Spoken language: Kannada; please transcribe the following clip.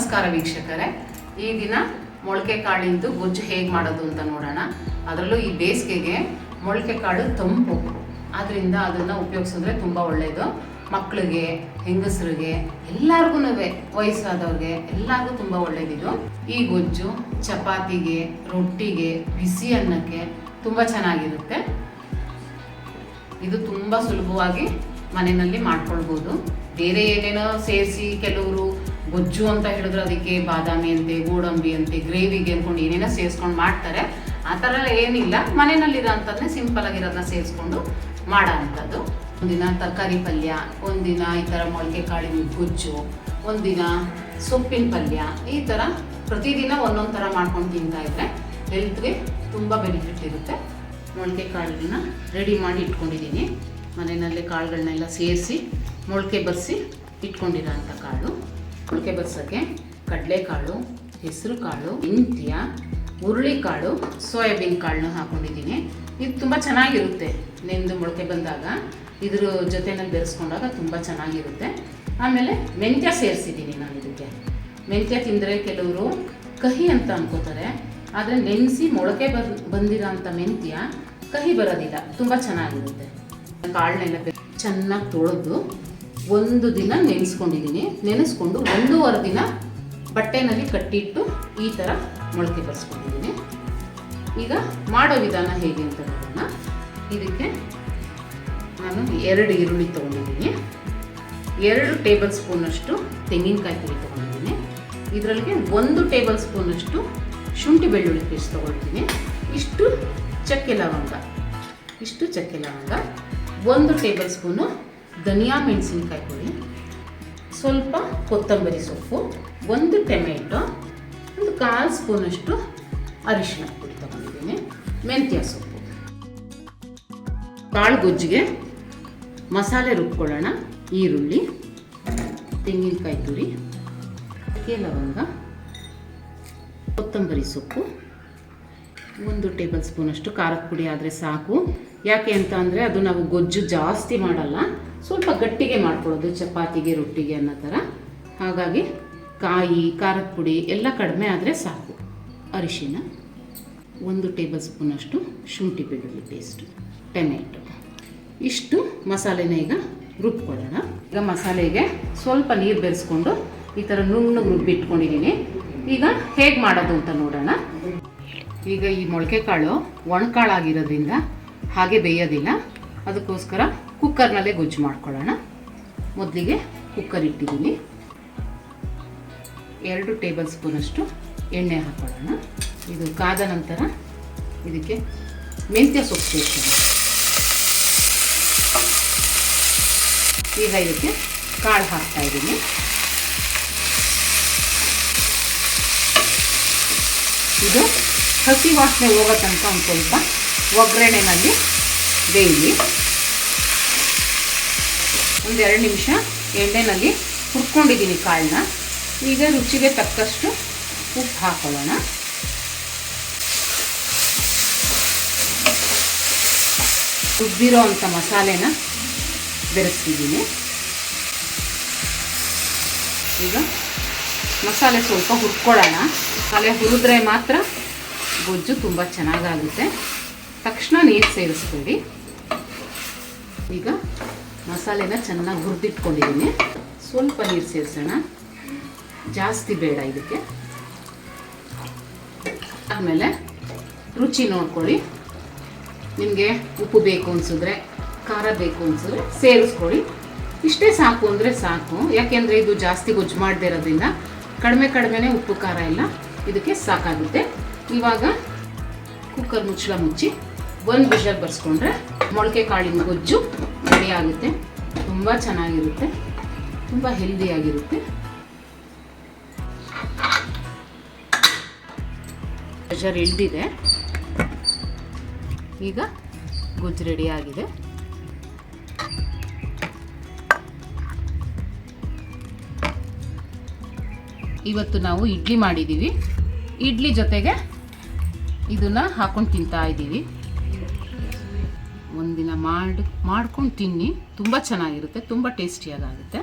ನಮಸ್ಕಾರ ವೀಕ್ಷಕರೇ, ಈ ದಿನ ಮೊಳಕೆ ಕಾಳಿಂದು ಗೊಜ್ಜು ಹೇಗೆ ಮಾಡೋದು ಅಂತ ನೋಡೋಣ. ಅದರಲ್ಲೂ ಈ ಬೇಸಿಗೆಗೆ ಮೊಳಕೆ ಕಾಳು ತಂಪು, ಆದ್ದರಿಂದ ಅದನ್ನು ಉಪಯೋಗಿಸಿದ್ರೆ ತುಂಬ ಒಳ್ಳೆಯದು. ಮಕ್ಕಳಿಗೆ, ಹೆಂಗಸರಿಗೆ, ಎಲ್ಲರಿಗೂ ವಯಸ್ಸಾದವ್ರಿಗೆ ಎಲ್ಲರಿಗೂ ತುಂಬ ಒಳ್ಳೆಯದಿದು. ಈ ಗೊಜ್ಜು ಚಪಾತಿಗೆ, ರೊಟ್ಟಿಗೆ, ಬಿಸಿ ಅನ್ನಕ್ಕೆ ತುಂಬ ಚೆನ್ನಾಗಿರುತ್ತೆ. ಇದು ತುಂಬ ಸುಲಭವಾಗಿ ಮನೆಯಲ್ಲಿ ಮಾಡ್ಕೊಳ್ಬೋದು. ಬೇರೆ ಏನೇನೋ ಸೇರಿಸಿ ಕೆಲವರು ಗೊಜ್ಜು ಅಂತ ಹೇಳಿದ್ರೆ ಅದಕ್ಕೆ ಬಾದಾಮಿ ಅಂತೆ, ಗೋಡಂಬಿ ಅಂತೆ, ಗ್ರೇವಿಗೆ ಅಂದ್ಕೊಂಡು ಏನೇನೋ ಸೇರಿಸ್ಕೊಂಡು ಮಾಡ್ತಾರೆ. ಆ ಥರ ಏನಿಲ್ಲ, ಮನೆಯಲ್ಲಿರೋ ಅಂಥದ್ದನ್ನೇ ಸಿಂಪಲ್ ಆಗಿರೋದನ್ನ ಸೇರಿಸ್ಕೊಂಡು ಮಾಡೋ ಅಂಥದ್ದು. ಒಂದಿನ ತರಕಾರಿ ಪಲ್ಯ, ಒಂದಿನ ಈ ಥರ ಮೊಳಕೆ ಕಾಳಿನ ಗೊಜ್ಜು, ಒಂದಿನ ಸೊಪ್ಪಿನ ಪಲ್ಯ, ಈ ಥರ ಪ್ರತಿದಿನ ಒಂದೊಂದು ಥರ ಮಾಡ್ಕೊಂಡು ತಿಂತಾಯಿದ್ರೆ ಹೆಲ್ತ್ಗೆ ತುಂಬ ಬೆನಿಫಿಟ್ ಇರುತ್ತೆ. ಮೊಳಕೆ ಕಾಳನ್ನ ರೆಡಿ ಮಾಡಿ ಇಟ್ಕೊಂಡಿದ್ದೀನಿ. ಮನೆಯಲ್ಲೇ ಕಾಳುಗಳನ್ನೆಲ್ಲ ಸೇರಿಸಿ ಮೊಳಕೆ ಬರೆಸಿ ಇಟ್ಕೊಂಡಿರೋ ಅಂಥ ಕಾಳು. ಮೊಳಕೆ ಬರ್ಸೋಕ್ಕೆ ಕಡಲೆಕಾಳು, ಹೆಸರು ಕಾಳು, ಮೆಂತ್ಯ, ಹುರುಳಿಕಾಳು, ಸೋಯಾಬೀನ್ ಕಾಳನ್ನ ಹಾಕ್ಕೊಂಡಿದ್ದೀನಿ. ಇದು ತುಂಬ ಚೆನ್ನಾಗಿರುತ್ತೆ. ನೆಂದು ಮೊಳಕೆ ಬಂದಾಗ ಇದ್ರ ಜೊತೆನಲ್ಲಿ ಬೆರೆಸ್ಕೊಂಡಾಗ ತುಂಬ ಚೆನ್ನಾಗಿರುತ್ತೆ. ಆಮೇಲೆ ಮೆಂತ್ಯ ಸೇರಿಸಿದ್ದೀನಿ ನಾನು ಇದಕ್ಕೆ. ಮೆಂತ್ಯ ತಿಂದರೆ ಕೆಲವರು ಕಹಿ ಅಂತ ಅನ್ಕೋತಾರೆ, ಆದರೆ ನೆನೆಸಿ ಮೊಳಕೆ ಬಂದಿರೋ ಅಂಥ ಮೆಂತ್ಯ ಕಹಿ ಬರೋದಿಲ್ಲ, ತುಂಬ ಚೆನ್ನಾಗಿರುತ್ತೆ. ಕಾಳನ್ನೆಲ್ಲ ಚೆನ್ನಾಗಿ ತೊಳೆದು ಒಂದು ದಿನ ನೆನೆಸ್ಕೊಂಡಿದ್ದೀನಿ. ನೆನೆಸ್ಕೊಂಡು 1.5 ದಿನ ಬಟ್ಟೆನಲ್ಲಿ ಕಟ್ಟಿಟ್ಟು ಈ ಥರ ಮೊಳಕೆ ಬರೆಸ್ಕೊಂಡಿದ್ದೀನಿ. ಈಗ ಮಾಡೋ ವಿಧಾನ ಹೇಗೆ ಅಂತ ನೋಡೋಣ. ಇದಕ್ಕೆ ನಾನು 2 ಈರುಳ್ಳಿ ತೊಗೊಂಡಿದ್ದೀನಿ, 2 ಟೇಬಲ್ ಸ್ಪೂನಷ್ಟು ತೆಂಗಿನಕಾಯಿ ತುರಿ ತೊಗೊಂಡಿದ್ದೀನಿ. ಇದರಲ್ಲಿಗೆ 1 ಟೇಬಲ್ ಸ್ಪೂನಷ್ಟು ಶುಂಠಿ ಬೆಳ್ಳುಳ್ಳಿ ಪೇಸ್ಟ್ ತೊಗೊಳ್ತೀನಿ. ಇಷ್ಟು ಚಕ್ಕೆ ಲವಂಗ, 1 ಟೇಬಲ್ ಸ್ಪೂನು ಧನಿಯಾ ಮೆಣಸಿನ್ಕಾಯಿ ಪುಡಿ, ಸ್ವಲ್ಪ ಕೊತ್ತಂಬರಿ ಸೊಪ್ಪು, 1 ಟೊಮೆಟೊ, 1/4 ಸ್ಪೂನಷ್ಟು ಅರಿಶಿನ ಪುಡಿ ತೊಗೊಂಡಿದ್ದೀನಿ, ಮೆಂತ್ಯ ಸೊಪ್ಪು. ಕಾಳು ಗೊಜ್ಜಿಗೆ ಮಸಾಲೆ ರುಬ್ಕೊಳ್ಳೋಣ. ಈರುಳ್ಳಿ, ತೆಂಗಿನಕಾಯಿ ತುರಿ, ಚಕ್ಕೆ ಲವಂಗ, ಕೊತ್ತಂಬರಿ ಸೊಪ್ಪು, 1 ಟೇಬಲ್ ಸ್ಪೂನಷ್ಟು ಖಾರದ ಪುಡಿ ಆದರೆ ಸಾಕು. ಯಾಕೆ ಅಂತ ಅಂದರೆ ಅದು ನಾವು ಗೊಜ್ಜು ಜಾಸ್ತಿ ಮಾಡಲ್ಲ, ಸ್ವಲ್ಪ ಗಟ್ಟಿಗೆ ಮಾಡ್ಕೊಳ್ಳೋದು ಚಪಾತಿಗೆ, ರೊಟ್ಟಿಗೆ ಅನ್ನೋ ಥರ. ಹಾಗಾಗಿ ಕಾಯಿ, ಖಾರದ ಪುಡಿ ಎಲ್ಲ ಕಡಿಮೆ ಆದರೆ ಸಾಕು. ಅರಿಶಿನ, 1 ಟೇಬಲ್ ಸ್ಪೂನಷ್ಟು ಶುಂಠಿ ಬೆಳ್ಳುಳ್ಳಿ ಪೇಸ್ಟು, ಟೊಮೆಟೊ, ಇಷ್ಟು ಮಸಾಲೆನ ಈಗ ರುಬ್ಕೊಳ್ಳೋಣ. ಈಗ ಮಸಾಲೆಗೆ ಸ್ವಲ್ಪ ನೀರು ಬೆರೆಸ್ಕೊಂಡು ಈ ಥರ ನುಣ್ಣಗೆ ರುಬ್ಬಿಟ್ಕೊಂಡಿದ್ದೀನಿ. ಈಗ ಹೇಗೆ ಮಾಡೋದು ಅಂತ ನೋಡೋಣ. ಈಗ ಈ ಮೊಳಕೆ ಕಾಳು ಒಣಕಾಳಾಗಿರೋದ್ರಿಂದ ಹಾಗೆ ಬೇಯೋದಿಲ್ಲ, ಅದಕ್ಕೋಸ್ಕರ ಕುಕ್ಕರ್ನಲ್ಲೇ ಗೊಜ್ಜು ಮಾಡ್ಕೊಳ್ಳೋಣ. ಮೊದಲಿಗೆ ಕುಕ್ಕರ್ ಇಟ್ಟಿದ್ದೀನಿ. 2 ಟೇಬಲ್ ಸ್ಪೂನಷ್ಟು ಎಣ್ಣೆ ಹಾಕ್ಕೊಳ್ಳೋಣ. ಇದು ಕಾದ ನಂತರ ಇದಕ್ಕೆ ಮೆಂತ್ಯ ಸೊಪ್ಪು ಸೇರಿಸೋಣ. ಈಗ ಇದಕ್ಕೆ ಕಾಳು ಹಾಕ್ತಾಯಿದ್ದೀನಿ. ಇದು ಹಸಿ ವಾಸನೆ ಹೋಗೋ ತನಕ ಒಂದು ಸ್ವಲ್ಪ ಒಗ್ಗರಣೆನಲ್ಲಿ ಬೇಯಲಿ. 1-2 ನಿಮಿಷ ಎಣ್ಣೆಯಲ್ಲಿ ಹುರ್ಕೊಂಡಿದ್ದೀನಿ ಕಾಳನ್ನ. ಈಗ ರುಚಿಗೆ ತಕ್ಕಷ್ಟು ಉಪ್ಪು ಹಾಕೊಳ್ಳೋಣ. ರುಬ್ಬಿರೋ ಅಂಥ ಮಸಾಲೆನ ಬೆರೆಸ್ತಿದ್ದೀನಿ. ಈಗ ಮಸಾಲೆ ಸ್ವಲ್ಪ ಹುರ್ಕೊಳ್ಳೋಣ. ಮಸಾಲೆ ಹುರಿದ್ರೆ ಮಾತ್ರ ಗೊಜ್ಜು ತುಂಬ ಚೆನ್ನಾಗಾಗುತ್ತೆ. ತಕ್ಷಣ ನೀರು ಸೇರಿಸ್ಬೇಡಿ. ಈಗ ಮಸಾಲೆನ ಚೆನ್ನಾಗಿ ಹುರಿದಿಟ್ಕೊಂಡಿದ್ದೀನಿ. ಸ್ವಲ್ಪ ನೀರು ಸೇರಿಸೋಣ, ಜಾಸ್ತಿ ಬೇಡ ಇದಕ್ಕೆ. ಆಮೇಲೆ ರುಚಿ ನೋಡ್ಕೊಳ್ಳಿ. ನಿಮಗೆ ಉಪ್ಪು ಬೇಕು ಅನಿಸಿದ್ರೆ, ಖಾರ ಬೇಕು ಅನಿಸಿದ್ರೆ ಸೇರಿಸ್ಕೊಳ್ಳಿ. ಇಷ್ಟೇ ಸಾಕು ಅಂದರೆ ಸಾಕು. ಯಾಕೆಂದರೆ ಇದು ಜಾಸ್ತಿ ಗೊಜ್ಜು ಮಾಡದೇ ಇರೋದ್ರಿಂದ ಕಡಿಮೆನೇ ಉಪ್ಪು ಖಾರ ಎಲ್ಲ ಇದಕ್ಕೆ ಸಾಕಾಗುತ್ತೆ. ಇವಾಗ ಕುಕ್ಕರ್ ಮುಚ್ಚಳ ಮುಚ್ಚಿ 1 ವಿಷಲ್ ಬರ್ಸ್ಕೊಂಡ್ರೆ ಮೊಳಕೆ ಕಾಳಿನ ಗೊಜ್ಜು ರೆಡಿ ಆಗುತ್ತೆ. ತುಂಬ ಚೆನ್ನಾಗಿರುತ್ತೆ, ತುಂಬ ಹೆಲ್ದಿಯಾಗಿರುತ್ತೆ. ಪ್ರೆಷರ್ ಇಳಿದಿದೆ. ಈಗ ಗೊಜ್ಜು ರೆಡಿಯಾಗಿದೆ. ಇವತ್ತು ನಾವು ಇಡ್ಲಿ ಮಾಡಿದ್ದೀವಿ. ಇಡ್ಲಿ ಜೊತೆಗೆ ಇದನ್ನು ಹಾಕ್ಕೊಂಡು ತಿಂತಾ ಇದ್ದೀವಿ. ಒಂದಿನ ಮಾಡ್ಕೊಂಡು ತಿನ್ನಿ, ತುಂಬ ಚೆನ್ನಾಗಿರುತ್ತೆ, ತುಂಬ ಟೇಸ್ಟಿಯಾಗುತ್ತೆ.